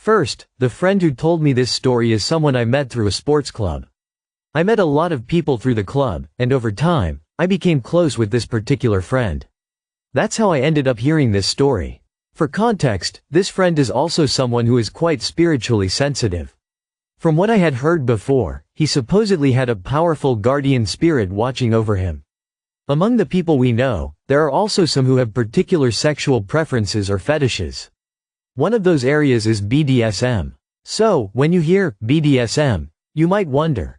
First, the friend who told me this story is someone I met through a sports club. I met a lot of people through the club, and over time, I became close with this particular friend. That's how I ended up hearing this story. For context, this friend is also someone who is quite spiritually sensitive. From what I had heard before, he supposedly had a powerful guardian spirit watching over him. Among the people we know, there are also some who have particular sexual preferences or fetishes. One of those areas is BDSM. So, when you hear BDSM, you might wonder,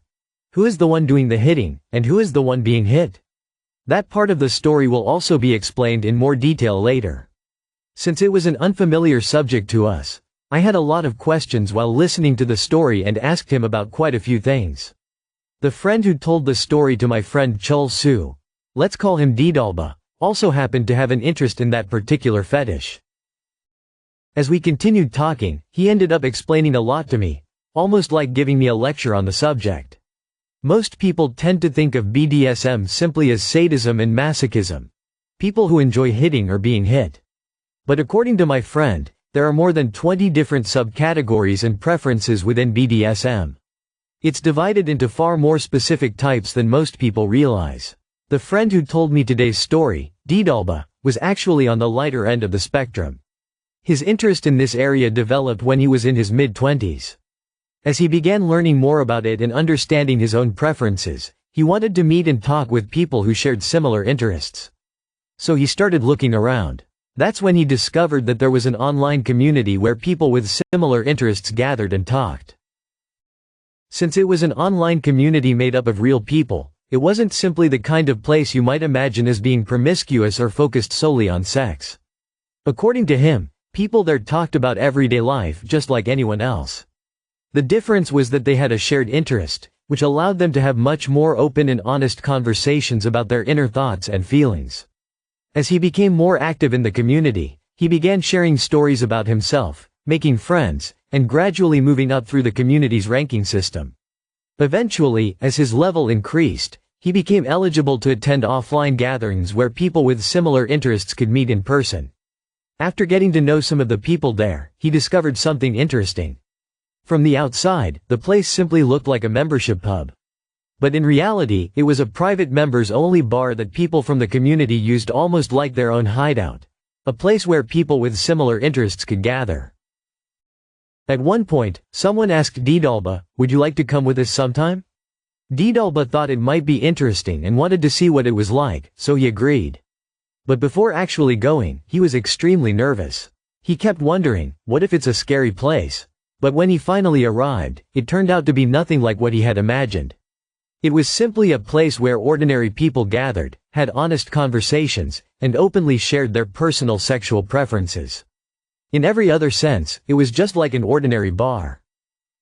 who is the one doing the hitting, and who is the one being hit? That part of the story will also be explained in more detail later. Since it was an unfamiliar subject to us, I had a lot of questions while listening to the story and asked him about quite a few things. The friend who told the story to my friend Chul Su, let's call him Didalba, also happened to have an interest in that particular fetish. As we continued talking, he ended up explaining a lot to me, almost like giving me a lecture on the subject. Most people tend to think of BDSM simply as sadism and masochism. People who enjoy hitting or being hit. But according to my friend, there are more than 20 different subcategories and preferences within BDSM. It's divided into far more specific types than most people realize. The friend who told me today's story, Didalba, was actually on the lighter end of the spectrum. His interest in this area developed when he was in his mid-20s. As he began learning more about it and understanding his own preferences, he wanted to meet and talk with people who shared similar interests. So he started looking around. That's when he discovered that there was an online community where people with similar interests gathered and talked. Since it was an online community made up of real people, it wasn't simply the kind of place you might imagine as being promiscuous or focused solely on sex. According to him, people there talked about everyday life just like anyone else. The difference was that they had a shared interest, which allowed them to have much more open and honest conversations about their inner thoughts and feelings. As he became more active in the community, he began sharing stories about himself, making friends, and gradually moving up through the community's ranking system. Eventually, as his level increased, he became eligible to attend offline gatherings where people with similar interests could meet in person. After getting to know some of the people there, he discovered something interesting. From the outside, the place simply looked like a membership pub. But in reality, it was a private members-only bar that people from the community used almost like their own hideout. A place where people with similar interests could gather. At one point, someone asked Didalba, would you like to come with us sometime? Didalba thought it might be interesting and wanted to see what it was like, so he agreed. But before actually going, he was extremely nervous. He kept wondering, what if it's a scary place? But when he finally arrived, it turned out to be nothing like what he had imagined. It was simply a place where ordinary people gathered, had honest conversations, and openly shared their personal sexual preferences. In every other sense, it was just like an ordinary bar.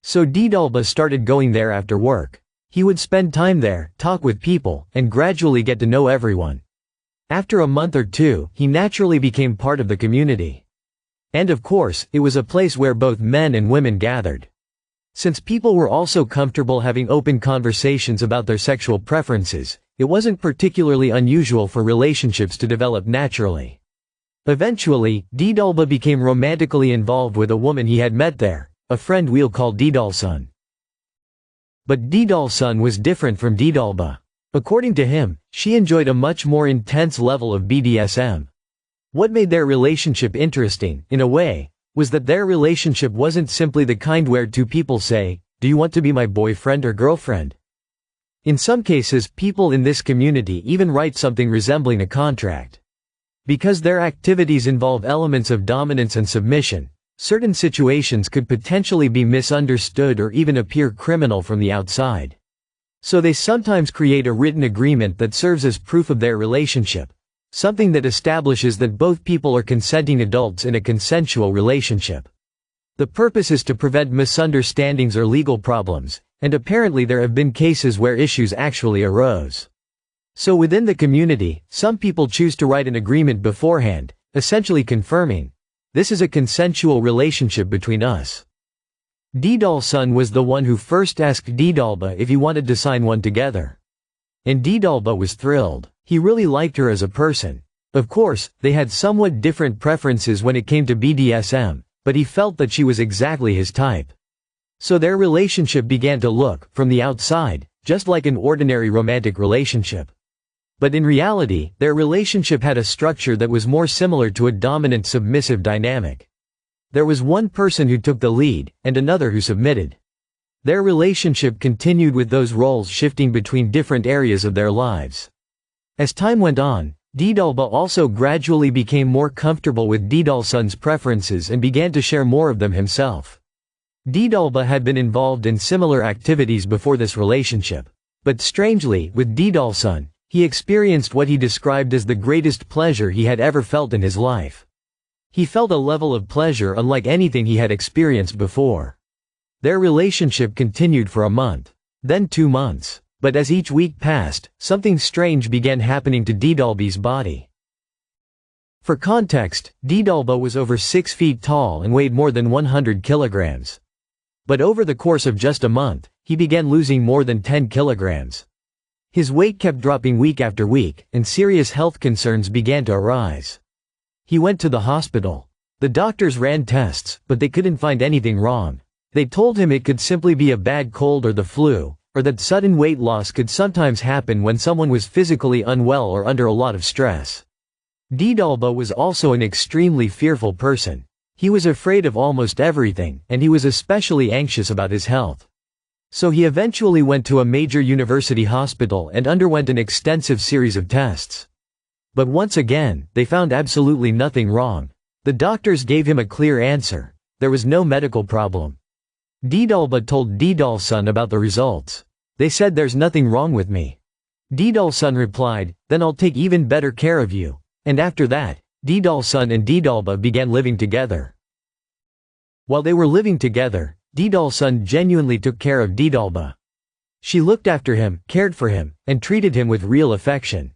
So Didalba started going there after work. He would spend time there, talk with people, and gradually get to know everyone. After a month or two, he naturally became part of the community. And of course, it was a place where both men and women gathered. Since people were also comfortable having open conversations about their sexual preferences, it wasn't particularly unusual for relationships to develop naturally. Eventually, Didalba became romantically involved with a woman he had met there, a friend we'll call Didalsun. But Didalsun was different from Didalba. According to him, she enjoyed a much more intense level of BDSM. What made their relationship interesting, in a way, was that their relationship wasn't simply the kind where two people say, do you want to be my boyfriend or girlfriend? In some cases, people in this community even write something resembling a contract. Because their activities involve elements of dominance and submission, certain situations could potentially be misunderstood or even appear criminal from the outside. So they sometimes create a written agreement that serves as proof of their relationship. Something that establishes that both people are consenting adults in a consensual relationship. The purpose is to prevent misunderstandings or legal problems, and apparently there have been cases where issues actually arose. So within the community, some people choose to write an agreement beforehand, essentially confirming, this is a consensual relationship between us. Didalsun was the one who first asked Didalba if he wanted to sign one together. And Didalba was thrilled. He really liked her as a person. Of course, they had somewhat different preferences when it came to BDSM, but he felt that she was exactly his type. So their relationship began to look, from the outside, just like an ordinary romantic relationship. But in reality, their relationship had a structure that was more similar to a dominant-submissive dynamic. There was one person who took the lead, and another who submitted. Their relationship continued with those roles shifting between different areas of their lives. As time went on, Didalba also gradually became more comfortable with Didalsun's preferences and began to share more of them himself. Didalba had been involved in similar activities before this relationship. But strangely, with Didalsun, he experienced what he described as the greatest pleasure he had ever felt in his life. He felt a level of pleasure unlike anything he had experienced before. Their relationship continued for a month, then 2 months, but as each week passed, something strange began happening to Didalba's body. For context, Didalba was over 6 feet tall and weighed more than 100 kilograms. But over the course of just a month, he began losing more than 10 kilograms. His weight kept dropping week after week, and serious health concerns began to arise. He went to the hospital. The doctors ran tests, but they couldn't find anything wrong. They told him it could simply be a bad cold or the flu, or that sudden weight loss could sometimes happen when someone was physically unwell or under a lot of stress. Didalba was also an extremely fearful person. He was afraid of almost everything, and he was especially anxious about his health. So he eventually went to a major university hospital and underwent an extensive series of tests. But once again, they found absolutely nothing wrong. The doctors gave him a clear answer. There was no medical problem. Didalba told Didalsun about the results. They said there's nothing wrong with me. Didalsun replied, then I'll take even better care of you. And after that, Didalsun and Didalba began living together. While they were living together, Didalsun genuinely took care of Didalba. She looked after him, cared for him, and treated him with real affection.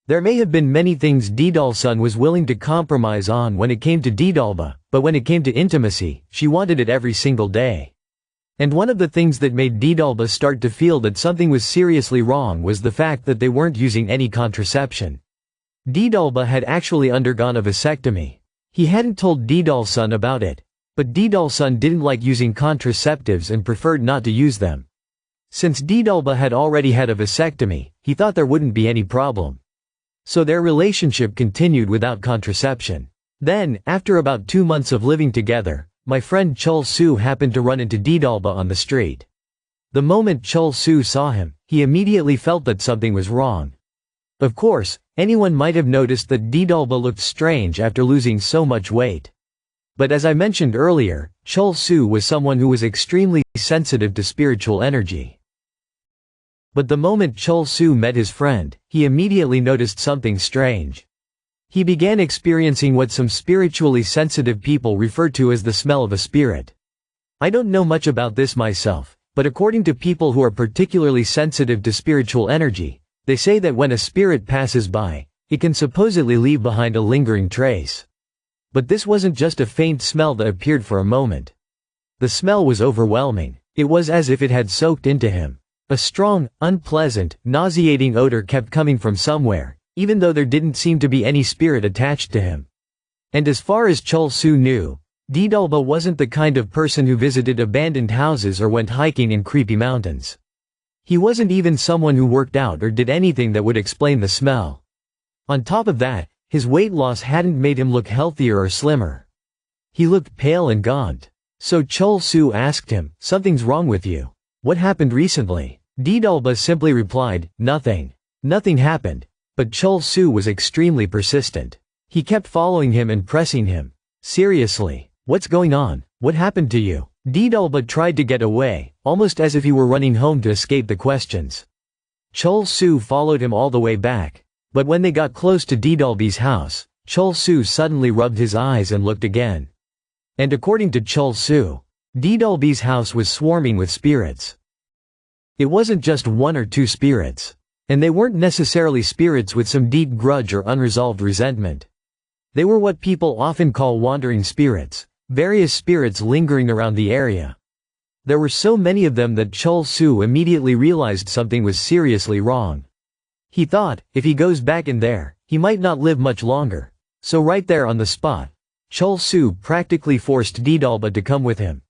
There may have been many things Didalsun was willing to compromise on when it came to Didalba, but when it came to intimacy, she wanted it every single day. And one of the things that made Didalba start to feel that something was seriously wrong was the fact that they weren't using any contraception. Didalba had actually undergone a vasectomy. He hadn't told Didalsun about it, but Didalsun didn't like using contraceptives and preferred not to use them. Since Didalba had already had a vasectomy, he thought there wouldn't be any problem. So their relationship continued without contraception. Then, after about 2 months of living together, my friend Chul Su happened to run into Didalba on the street. The moment Chul Su saw him, he immediately felt that something was wrong. Of course, anyone might have noticed that Didalba looked strange after losing so much weight. But as I mentioned earlier, Chul Su was someone who was extremely sensitive to spiritual energy. But the moment Chul Su met his friend, he immediately noticed something strange. He began experiencing what some spiritually sensitive people refer to as the smell of a spirit. I don't know much about this myself, but according to people who are particularly sensitive to spiritual energy, they say that when a spirit passes by, it can supposedly leave behind a lingering trace. But this wasn't just a faint smell that appeared for a moment. The smell was overwhelming. It was as if it had soaked into him. A strong, unpleasant, nauseating odor kept coming from somewhere, even though there didn't seem to be any spirit attached to him. And as far as Chul Su knew, Didalba wasn't the kind of person who visited abandoned houses or went hiking in creepy mountains. He wasn't even someone who worked out or did anything that would explain the smell. On top of that, his weight loss hadn't made him look healthier or slimmer. He looked pale and gaunt. So Chul Su asked him, "Something's wrong with you. What happened recently?" Didalba simply replied, "Nothing. Nothing happened." But Chul Su was extremely persistent. He kept following him and pressing him. "Seriously, what's going on? What happened to you?" Didalba tried to get away, almost as if he were running home to escape the questions. Chul Su followed him all the way back. But when they got close to Didalba's house, Chul Su suddenly rubbed his eyes and looked again. And according to Chul Su, Didalba's house was swarming with spirits. It wasn't just 1 or 2 spirits. And they weren't necessarily spirits with some deep grudge or unresolved resentment. They were what people often call wandering spirits, various spirits lingering around the area. There were so many of them that Chul Su immediately realized something was seriously wrong. He thought, if he goes back in there, he might not live much longer. So right there on the spot, Chol Su practically forced Didalba to come with him.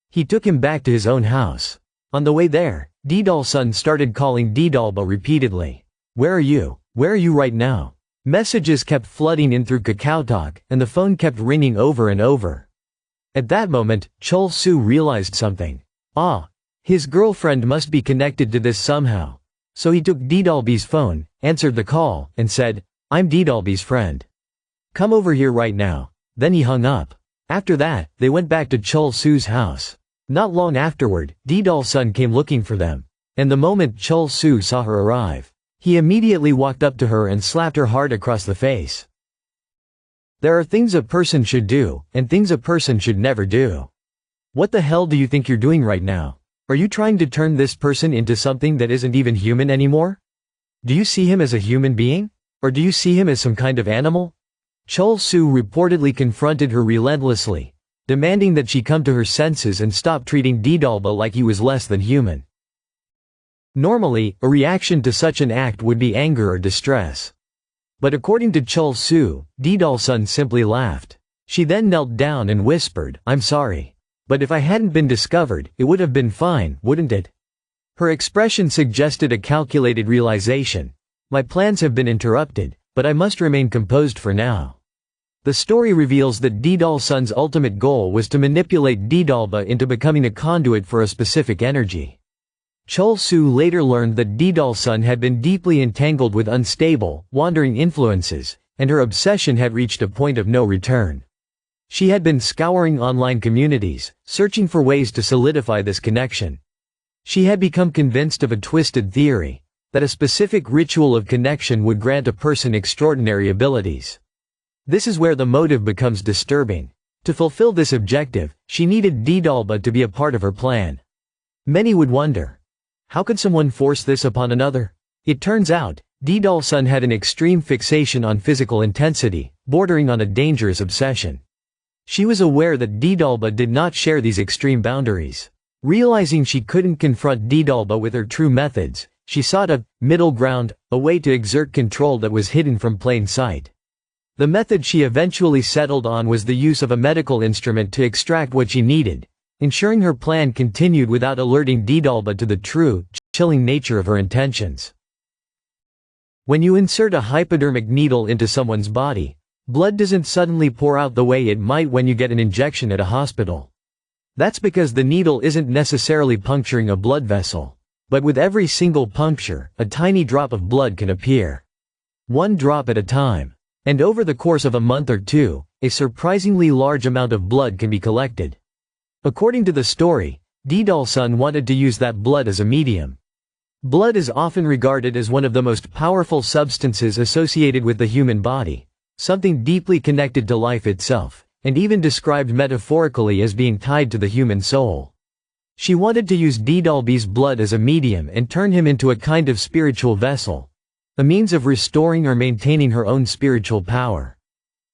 He took him back to his own house. On the way there, Didal-sun started calling Didalba repeatedly. "Where are you? Where are you right now?" Messages kept flooding in through KakaoTalk, and the phone kept ringing over and over. At that moment, Chol Su realized something. His girlfriend must be connected to this somehow. So he took Didalbi's phone, answered the call, and said, "I'm Didalbi's friend. Come over here right now." Then he hung up. After that, they went back to Chol Su's house. Not long afterward, Didal-sun came looking for them. And the moment Chol Su saw her arrive, he immediately walked up to her and slapped her hard across the face. There are things a person should do, and things a person should never do. What the hell do you think you're doing right now? Are you trying to turn this person into something that isn't even human anymore? Do you see him as a human being? Or do you see him as some kind of animal? Chol Su reportedly confronted her relentlessly, demanding that she come to her senses and stop treating Didalba like he was less than human. Normally, a reaction to such an act would be anger or distress. But according to Chol Su, Didal-sun simply laughed. She then knelt down and whispered, "I'm sorry. But if I hadn't been discovered, it would have been fine, wouldn't it?" Her expression suggested a calculated realization. "My plans have been interrupted, but I must remain composed for now." The story reveals that Didal-sun's ultimate goal was to manipulate Didalba into becoming a conduit for a specific energy. Chol Su later learned that Didal-sun had been deeply entangled with unstable, wandering influences, and her obsession had reached a point of no return. She had been scouring online communities, searching for ways to solidify this connection. She had become convinced of a twisted theory, that a specific ritual of connection would grant a person extraordinary abilities. This is where the motive becomes disturbing. To fulfill this objective, she needed Didalba to be a part of her plan. Many would wonder, how could someone force this upon another? It turns out, Didal-sun had an extreme fixation on physical intensity, bordering on a dangerous obsession. She was aware that Didalba did not share these extreme boundaries. Realizing she couldn't confront Didalba with her true methods, she sought a middle ground, a way to exert control that was hidden from plain sight. The method she eventually settled on was the use of a medical instrument to extract what she needed, ensuring her plan continued without alerting Didalba to the true, chilling nature of her intentions. When you insert a hypodermic needle into someone's body, blood doesn't suddenly pour out the way it might when you get an injection at a hospital. That's because the needle isn't necessarily puncturing a blood vessel. But with every single puncture, a tiny drop of blood can appear. One drop at a time. And over the course of a month or two, a surprisingly large amount of blood can be collected. According to the story, Didal-sun wanted to use that blood as a medium. Blood is often regarded as one of the most powerful substances associated with the human body, something deeply connected to life itself, and even described metaphorically as being tied to the human soul. She wanted to use Didalbi's blood as a medium and turn him into a kind of spiritual vessel, a means of restoring or maintaining her own spiritual power.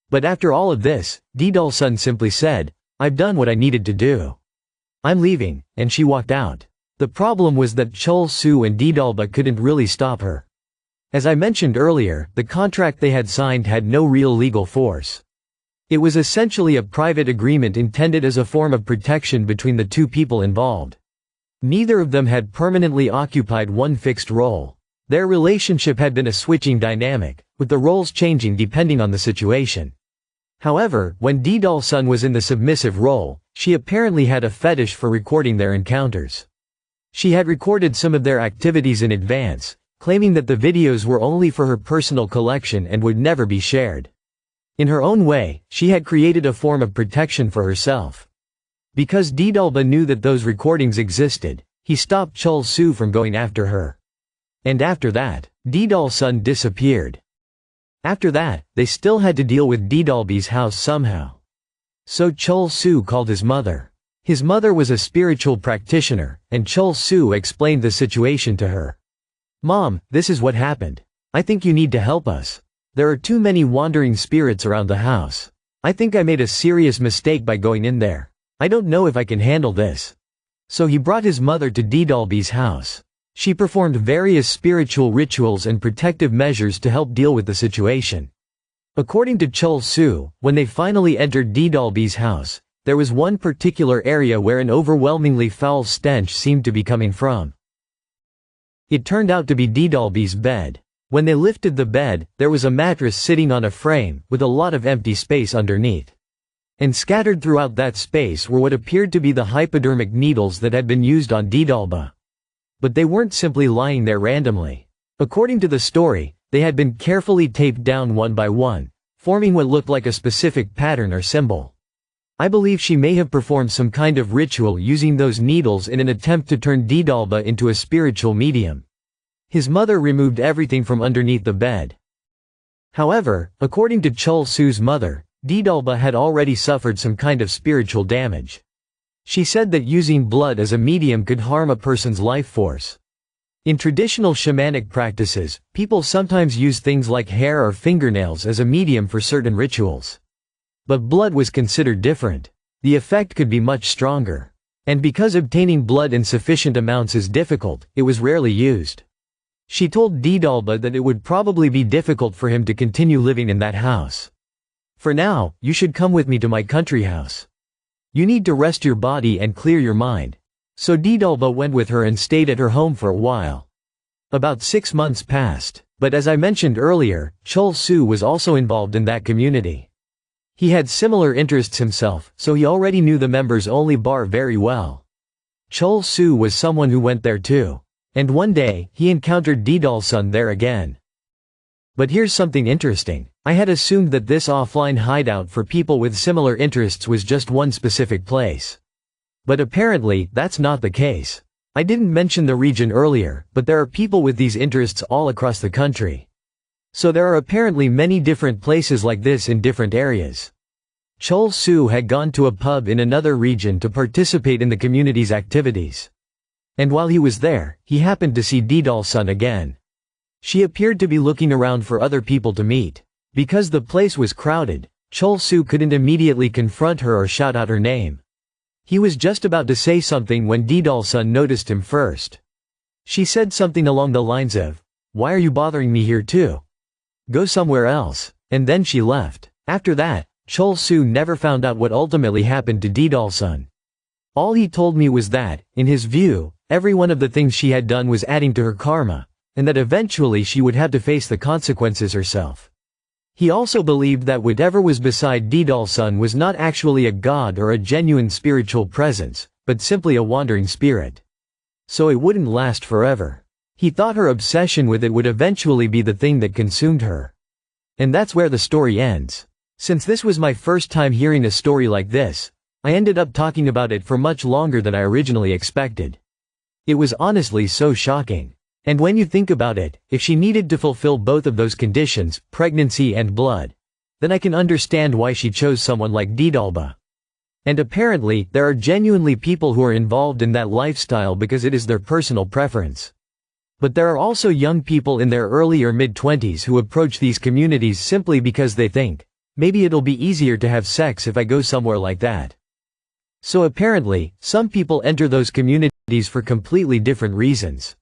But after all of this, Didal-sun simply said, "I've done what I needed to do. I'm leaving," and she walked out. The problem was that Chol Su and Didalba couldn't really stop her. As I mentioned earlier, the contract they had signed had no real legal force. It was essentially a private agreement intended as a form of protection between the two people involved. Neither of them had permanently occupied one fixed role. Their relationship had been a switching dynamic, with the roles changing depending on the situation. However, when Didal-sun was in the submissive role, she apparently had a fetish for recording their encounters. She had recorded some of their activities in advance, claiming that the videos were only for her personal collection and would never be shared. In her own way, she had created a form of protection for herself. Because Didalba knew that those recordings existed, he stopped Chol Su from going after her. And after that, Didal-sun disappeared. After that, they still had to deal with Didalbi's house somehow. So Chol Su called his mother. His mother was a spiritual practitioner, and Chol Su explained the situation to her. "Mom, this is what happened. I think you need to help us. There are too many wandering spirits around the house. I think I made a serious mistake by going in there. I don't know if I can handle this." So he brought his mother to Didalbi's house. She performed various spiritual rituals and protective measures to help deal with the situation. According to Chul Su, when they finally entered Didalbi's house, there was one particular area where an overwhelmingly foul stench seemed to be coming from. It turned out to be Didalbi's bed. When they lifted the bed, there was a mattress sitting on a frame, with a lot of empty space underneath. And scattered throughout that space were what appeared to be the hypodermic needles that had been used on Didalba. But they weren't simply lying there randomly. According to the story, they had been carefully taped down one by one, forming what looked like a specific pattern or symbol. I believe she may have performed some kind of ritual using those needles in an attempt to turn Didalba into a spiritual medium. His mother removed everything from underneath the bed. However, according to Chul Su's mother, Didalba had already suffered some kind of spiritual damage. She said that using blood as a medium could harm a person's life force. In traditional shamanic practices, people sometimes use things like hair or fingernails as a medium for certain rituals. But blood was considered different. The effect could be much stronger. And because obtaining blood in sufficient amounts is difficult, it was rarely used. She told Didalba that it would probably be difficult for him to continue living in that house. For now, you should come with me to my country house. You need to rest your body and clear your mind. So Didalba went with her and stayed at her home for a while. About 6 months passed, but as I mentioned earlier, Chul Su was also involved in that community. He had similar interests himself, so he already knew the members only bar very well. Chul Su was someone who went there too. And one day, he encountered Didalsun there again. But here's something interesting. I had assumed that this offline hideout for people with similar interests was just one specific place. But apparently, that's not the case. I didn't mention the region earlier, but there are people with these interests all across the country. So there are apparently many different places like this in different areas. Chul Su had gone to a pub in another region to participate in the community's activities. And while he was there, he happened to see Didalsun again. She appeared to be looking around for other people to meet. Because the place was crowded, Chul Su couldn't immediately confront her or shout out her name. He was just about to say something when Didalsun noticed him first. She said something along the lines of, "Why are you bothering me here too? Go somewhere else," and then she left. After that, Chul Su never found out what ultimately happened to Didalsun. All he told me was that, in his view, every one of the things she had done was adding to her karma, and that eventually she would have to face the consequences herself. He also believed that whatever was beside Didalsun was not actually a god or a genuine spiritual presence, but simply a wandering spirit. So it wouldn't last forever. He thought her obsession with it would eventually be the thing that consumed her. And that's where the story ends. Since this was my first time hearing a story like this, I ended up talking about it for much longer than I originally expected. It was honestly so shocking. And when you think about it, if she needed to fulfill both of those conditions, pregnancy and blood, then I can understand why she chose someone like Didalba. And apparently, there are genuinely people who are involved in that lifestyle because it is their personal preference. But there are also young people in their early or mid-20s who approach these communities simply because they think, maybe it'll be easier to have sex if I go somewhere like that. So apparently, some people enter those communities for completely different reasons.